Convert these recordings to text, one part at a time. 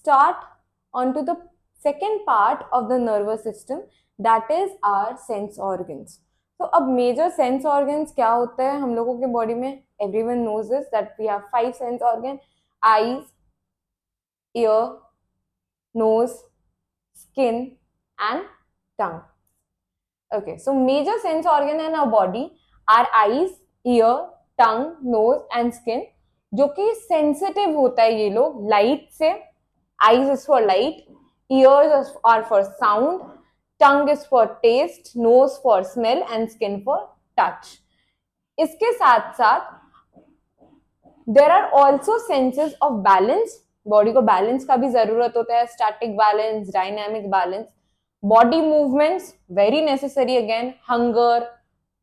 start onto the second part of the nervous system, that is our sense organs. तो अब major sense organs क्या होता है हम लोगों के बॉडी में? Everyone knows this that we have 5 sense organ: eyes, ear, nose, skin and tongue. Okay, so major sense organ in our body are eyes, ear, tongue, nose and skin, जो कि sensitive होता है ये लोग light से. Eyes is for light, ears are for sound, tongue is for taste, nose for smell and skin for touch. इसके साथ साथ there are also senses of balance. Body को बैलेंस का भी जरूरत होता है, static balance, dynamic balance. Body movements very necessary again, hunger,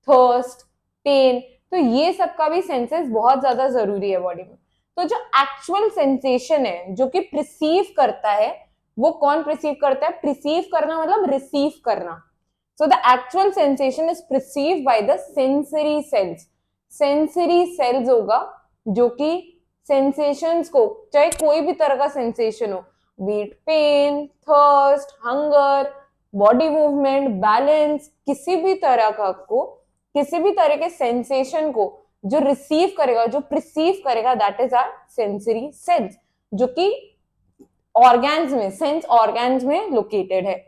thirst, pain, तो ये सब का भी सेंसेस बहुत ज्यादा जरूरी है बॉडी में. तो जो एक्चुअल सेंसेशन है जो कि प्रिसीव करता है, वो कौन प्रिसीव करता है? प्रिसीव करना मतलब रिसीव करना. So the actual sensation is perceive by the sensory sales. Sensory sales होगा जो कि सेंसेशंस को, चाहे कोई भी तरह का सेंसेशन हो, be it pain, thirst, hunger, body movement, balance, किसी भी तरह का को, किसी भी तरह के सेंसेशन को जो रिसीव करेगा, जो प्रिसीव करेगा, that is our sensory cells, जो कि ऑर्गन्स में, सेंस ऑर्गन्स में लोकेटेड है.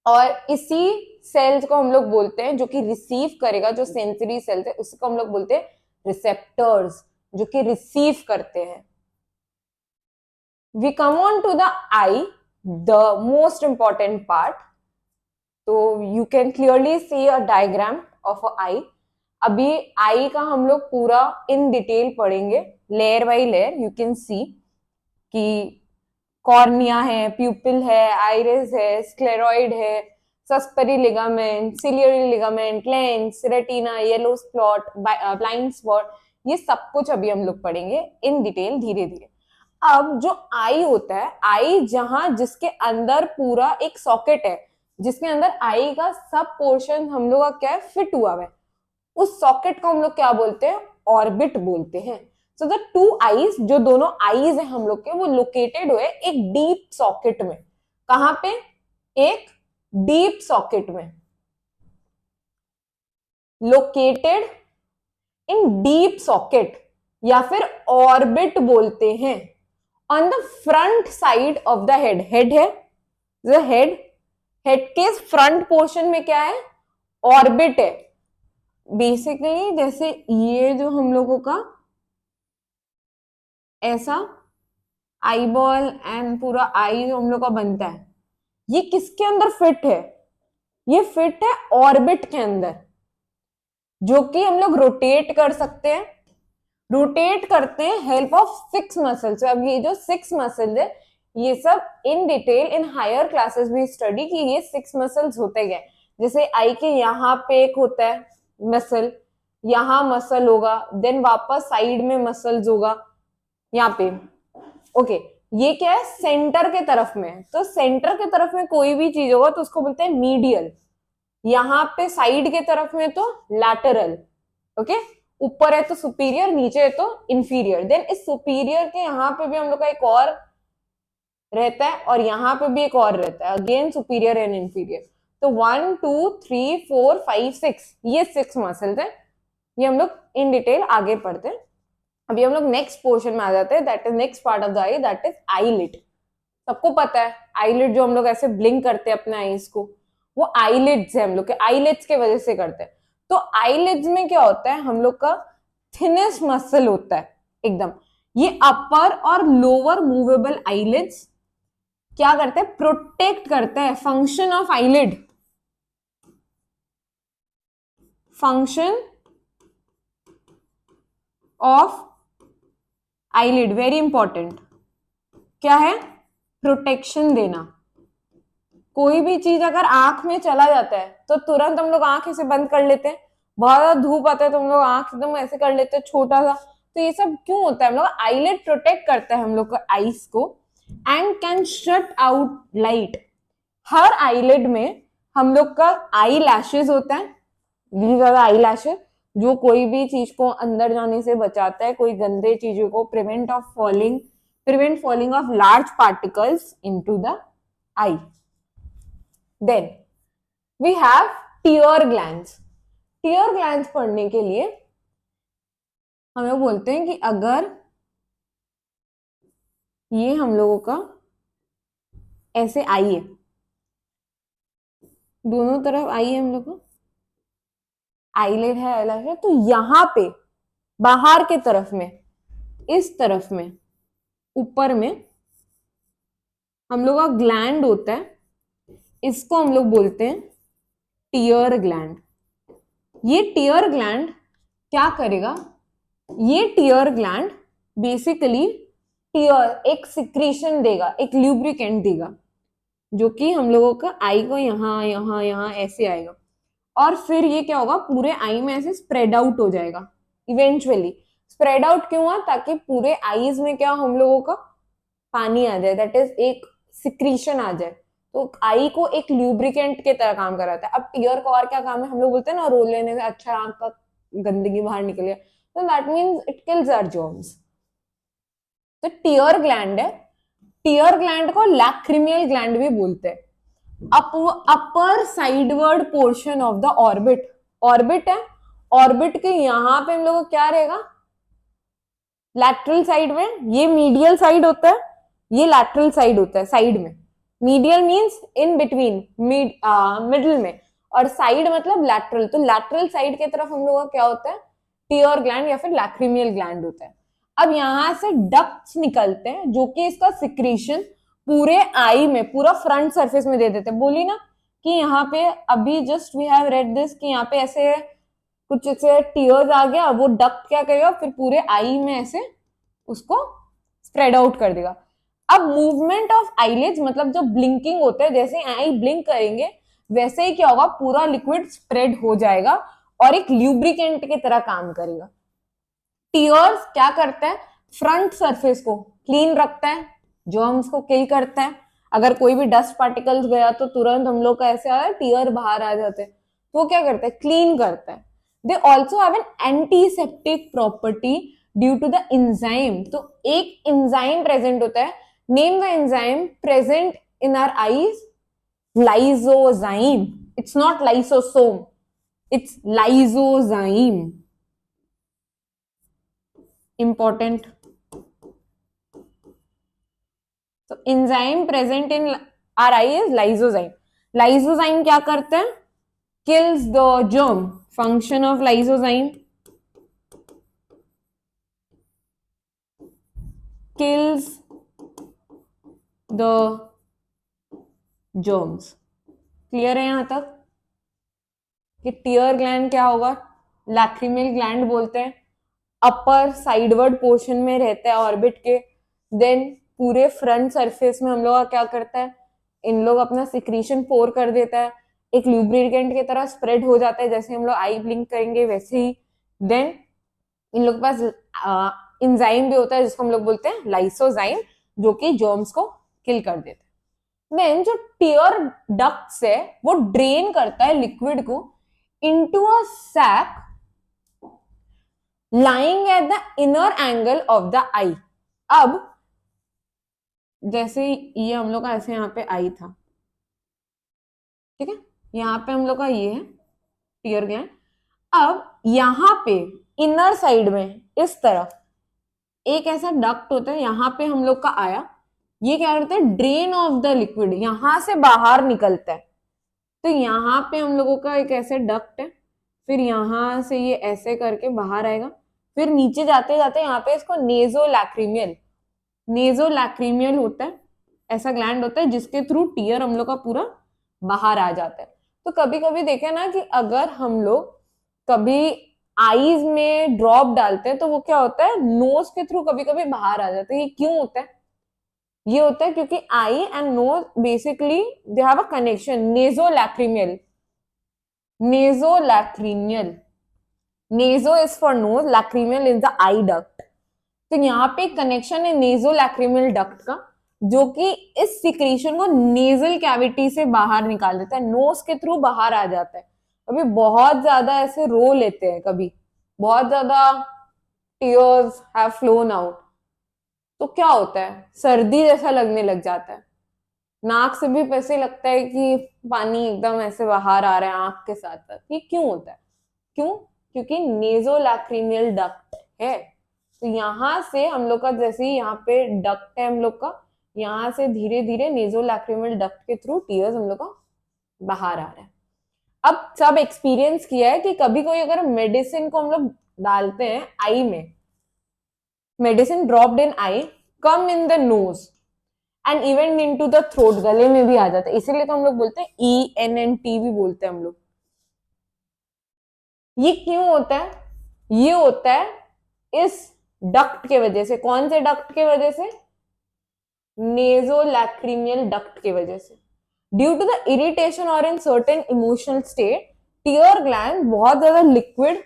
और इसी सेल्स को हम लोग बोलते हैं, जो कि रिसीव करेगा, जो सेंसरी सेल्स है उसको हम लोग बोलते हैं रिसेप्टर्स, जो कि रिसीव करते हैं. We come on to the eye, the most important part. तो you can clearly see a diagram of a eye. अभी आई का हम लोग पूरा इन डिटेल पढ़ेंगे, layer by layer. You can see कि कॉर्निया है, प्यूपिल है, आइरिस है, स्क्लेरॉइड है, suspensory ligament, ciliary ligament, lens, retina, yellow spot, blind spot, ये सब कुछ अभी हम लोग पढ़ेंगे इन डिटेल धीरे धीरे. अब जो आई होता है, आई जहां जिसके अंदर पूरा एक सॉकेट है, जिसके अंदर आई का सब पोर्शन हम लोग का क्या है, फिट हुआ है, उस सॉकेट को हम लोग क्या बोलते हैं? ऑर्बिट बोलते हैं. सो द टू आईज, जो दोनों आईज है हम लोग के, वो लोकेटेड हुए एक डीप सॉकेट में. कहां पे? एक डीप सॉकेट में, लोकेटेड इन डीप सॉकेट, या फिर ऑर्बिट बोलते हैं. On the front side of the head, head है, द हेड, हेड के फ्रंट पोर्शन में क्या है? ऑर्बिट है. बेसिकली जैसे ये जो हम लोगों का ऐसा आई बॉल एंड पूरा आई जो हम लोग का बनता है, ये किसके अंदर फिट है? ये फिट है ऑर्बिट के अंदर, जो कि हम लोग रोटेट कर सकते हैं. रोटेट करते हैं हेल्प ऑफ 6 मसल्स. अब ये जो 6 मसल्स है, ये सब in detail in higher classes भी स्टडी कि ये 6 मसल्स होते गए. जैसे आई के यहाँ पे एक होता है मसल, यहाँ मसल होगा, देन वापस साइड में मसल्स होगा यहाँ पे. ओके, ये क्या है? सेंटर के तरफ में. तो सेंटर के तरफ में कोई भी चीज होगा तो उसको बोलते हैं मीडियल. यहाँ पे साइड के तरफ में तो लैटरल. ओके, ऊपर है तो सुपीरियर, नीचे है तो इंफीरियर. देन इस सुपीरियर के यहाँ पे भी हम लोग का एक और रहता है, और यहाँ पे भी एक और रहता है, अगेन सुपीरियर एंड इंफीरियर. तो 1 2 3 4 5 6, ये 6 मसल्स है. ये हम लोग इन डिटेल आगे पढ़ते हैं. अभी हम लोग नेक्स्ट पोर्शन में आ जाते हैं, that is next part of the I, that is eyelid. सबको पता है आईलिड, जो हम लोग ऐसे ब्लिंक करते हैं अपने आईज को, वो आईलिड्स है हम लोग के, आईलिड्स के वजह से करते हैं. तो आईलिड्स में क्या होता है? हम लोग का थिनेस्ट मसल होता है एकदम. ये अपर और लोअर मूवेबल आईलिड्स क्या करते हैं? प्रोटेक्ट करते हैं. Function of eyelid, function of eyelid very important, क्या है? प्रोटेक्शन देना. कोई भी चीज अगर आंख में चला जाता है तो तुरंत हम लोग आंख ऐसे बंद कर लेते हैं. बहुत ज्यादा धूप आता है तो हम लोग आंख एकदम ऐसे कर लेते हैं छोटा सा. तो ये सब क्यों होता है? हम लोग आईलिड प्रोटेक्ट करता है हम लोग का आईज को, and can shut out light. Her eyelid में हम लोग का आई लैशेज होता है, these are the eyelashes, जो कोई भी चीज को अंदर जाने से बचाता है, कोई गंदे चीजों को prevent of falling, prevent falling of large particles into the eye. Then we have tear glands. Tear glands पढ़ने के लिए हमें बोलते हैं कि अगर ये हम लोगों का ऐसे आई है, दोनों तरफ आई है हम लोग को, आईलिड है अलग है, तो यहां पे बाहर के तरफ में, इस तरफ में, ऊपर में हम लोग का ग्लैंड होता है, इसको हम लोग बोलते हैं टीयर ग्लैंड। ये टीयर ग्लैंड क्या करेगा, ये टीयर ग्लैंड बेसिकली टीयर एक सिक्रीशन देगा, एक ल्यूब्रिकेंट देगा, जो कि हम लोगों का आई को यहां यहां यहां ऐसे आएगा, और फिर ये क्या होगा, पूरे आई में ऐसे स्प्रेड आउट हो जाएगा। इवेंचुअली स्प्रेड आउट क्यों हुआ, ताकि पूरे आईज में क्या हम लोगों का पानी आ जाए, दैट इज एक सिक्रीशन आ जाए, तो आई को एक ल्यूब्रिकेंट के तरह काम कराता है। अब टीयर का और क्या काम है, हम लोग बोलते हैं ना रोल लेने से अच्छा आंख का गंदगी बाहर निकल गया, तो that means it kills our germs. तो टीयर ग्लैंड है, टीयर ग्लैंड को लैक्रिमियल ग्लैंड भी बोलते हैं। Upper sideward portion of the orbit, orbit है, ऑर्बिट के यहां पे हम लोग को क्या रहेगा, लैटरल साइड में, ये मीडियल साइड होता है, ये लैटरल साइड होता है, साइड में। Medial means in between, middle में, और साइड मतलब लैटरल, तो लैटरल साइड के तरफ हम लोग का क्या होता है, टीयर ग्लैंड या फिर लैक्रिमियल ग्लैंड होता है। अब यहां से डक्ट्स निकलते हैं जो कि इसका सिक्रीशन पूरे आई में, पूरा फ्रंट सरफेस में दे देते हैं। बोली ना कि यहाँ पे अभी just we have read this कि यहाँ पे ऐसे कुछ ऐसे टीयर्स आ गया, वो डक्ट क्या करेगा, फिर पूरे आई में ऐसे उसको स्प्रेड आउट कर देगा। अब मूवमेंट ऑफ आईलिड्स मतलब जब ब्लिंकिंग होता है, जैसे आई ब्लिंक करेंगे वैसे ही क्या होगा, पूरा लिक्विड स्प्रेड हो जाएगा और एक ल्यूब्रिकेंट की तरह काम करेगा। टीयर्स क्या करता है, फ्रंट सरफेस को क्लीन रखता है, जर्म्स को किल करता है। अगर कोई भी डस्ट पार्टिकल्स गया तो तुरंत हम लोग का ऐसे आ टीयर बाहर आ जाते हैं, तो वो क्या करता है, क्लीन करता है। They also have an antiseptic property due to the enzyme, तो एक एंजाइम प्रेजेंट होता है, name the enzyme present in our eyes, lysozyme, it's not lysosome, it's lysozyme, important. So enzyme present in our eye is lysozyme. Lysozyme क्या करता है, kills the germ. Function of lysozyme, kills the germs. Clear है यहां तक कि tier gland क्या होगा, लैक्रिमियल gland बोलते हैं, अपर साइडवर्ड पोर्शन में रहता है ऑर्बिट के। देन पूरे फ्रंट सरफेस में हम लोग का क्या करता है, इन लोग अपना सिक्रीशन पोर कर देता है, एक ल्यूब्रिकेंट की तरह स्प्रेड हो जाता है, जैसे हम लोग आई ब्लिंक करेंगे वैसे ही। देन इन लोग के पास एंजाइम भी होता है जिसको हम लोग बोलते हैं लाइसोजाइम, जो कि जर्म्स को किल कर देता है। देन जो टीयर डक्ट्स है वो ड्रेन करता है लिक्विड को into a sac lying at the inner angle of the eye। अब जैसे ये हम लोग का ऐसे यहाँ पे आई था, ठीक है, यहाँ पे हम लोग का ये है टीयर ग्लैंड। अब यहाँ पे इनर साइड में इस तरफ एक ऐसा डक्ट होता है, यहाँ पे हम लोग का आया, ये क्या करता है, ड्रेन ऑफ द लिक्विड, यहां से बाहर निकलता है। तो यहाँ पे हम लोगों का एक ऐसे डक्ट है, फिर यहां से ये ऐसे करके बाहर आएगा, फिर नीचे जाते जाते यहाँ पे इसको नेजोलैक्रिमियल, नेजोलैक्रिमियल होता है, ऐसा ग्लैंड होता है जिसके थ्रू टीयर हम लोग का पूरा बाहर आ जाता है। तो कभी कभी देखे ना कि अगर हम लोग कभी आईज में ड्रॉप डालते हैं तो वो क्या होता है, नोज के थ्रू कभी कभी बाहर आ जाता है। ये क्यों होता है, ये होता है क्योंकि eye and nose basically they have a connection, nasolacrimal, nasolacrimal, naso is for nose, lacrimal is the eye duct. तो यहाँ पे कनेक्शन है नेजोलैक्रिमियल डक्ट का, जो कि इस सिक्रीशन को नेजल कैविटी से बाहर निकाल देता है, नोज के थ्रू बाहर आ जाता है। कभी बहुत ज्यादा ऐसे रो लेते हैं, कभी बहुत ज्यादा टीयर्स हैव फ्लोन आउट, तो क्या होता है, सर्दी जैसा लगने लग जाता है, नाक से भी ऐसे लगता है कि पानी एकदम ऐसे बाहर आ रहा है आंख के साथ साथ। ये क्यों होता है? क्यों? क्योंकि नेजोलैक्रिमियल डक्ट है। तो यहाँ से हम लोग का, जैसे ही यहाँ पे डक्ट है हम लोग का, यहाँ से धीरे धीरे नेजोलैक्रिमियल डक्ट के थ्रू टीयर्स हम लोग का बाहर आ रहा है। अब सब एक्सपीरियंस किया है कि कभी कोई अगर मेडिसिन को हम लोग डालते हैं आई में, medicine dropped in eye, come in the nose and even into the throat, गले में भी आ जाता है, इसीलिए तो हम लोग बोलते हैं ENNT भी बोलते हैं हम लोग। ये क्यों होता है? ये होता है इस डक्ट के वजह से। कौन से डक्ट के वजह से? नेजोलैक्रिमियल डक्ट के वजह से। ड्यू टू द इरिटेशन और in certain emotional state, tear gland बहुत ज्यादा लिक्विड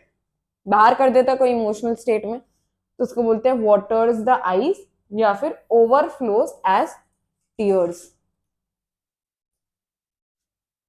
बाहर कर देता है कोई इमोशनल स्टेट में, तो उसको बोलते हैं वाटर्स द आईज या फिर ओवरफ्लोज एज टीयर्स।